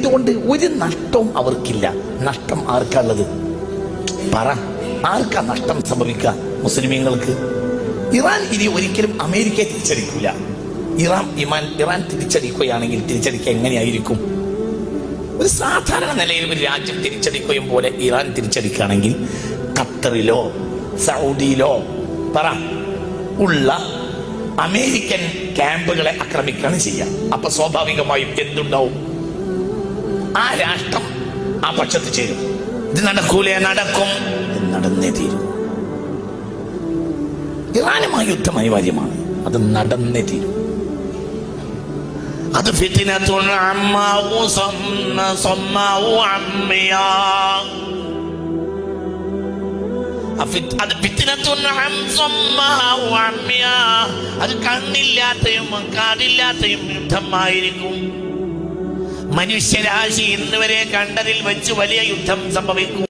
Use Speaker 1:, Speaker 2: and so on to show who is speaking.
Speaker 1: അതുകൊണ്ട് ഒരു നഷ്ടവും അവർക്കില്ല. നഷ്ടം ആർക്കുള്ളത്? പറ, ആർക്കാ നഷ്ടം സംഭവിക്കുക? മുസ്ലിമീങ്ങൾക്ക്. ഇറാൻ ഇനി ഒരിക്കലും അമേരിക്കയെ തിരിച്ചടിക്കൂല. ഇറാൻ തിരിച്ചടിക്കുകയാണെങ്കിൽ തിരിച്ചടിക്കുക എങ്ങനെയായിരിക്കും? ഒരു സാധാരണ നിലയിൽ ഒരു രാജ്യം തിരിച്ചടിക്കുകയും പോലെ ഇറാൻ തിരിച്ചടിക്കുകയാണെങ്കിൽ ഖത്തറിലോ സൗദിയിലോ പറ ഉള്ള അമേരിക്കൻ ക്യാമ്പുകളെ ആക്രമിക്കുകയാണ് ചെയ്യുക. അപ്പൊ സ്വാഭാവികമായും എന്തുണ്ടാവും? ആ രാഷ്ട്രം ആ പക്ഷത്ത് ചേരും. ഇത് നടക്കൂലേ? നടക്കും. നടന്നേ തീരും. ഇറാനുമായി യുദ്ധം അനിവാര്യമാണ്. അത് നടന്നേ തീരും. അത് ഫിത്നത്തുൻ അമ്മാഉ സമ്മാഉ അമ്മിയാ. അത് കണ്ണില്ലാത്തയും കാതില്ലാത്തയും യുദ്ധമായിരിക്കും. മനുഷ്യരാശി ഇന്നുവരെ കണ്ടതിൽ വെച്ച് വലിയ യുദ്ധം സംഭവിക്കും.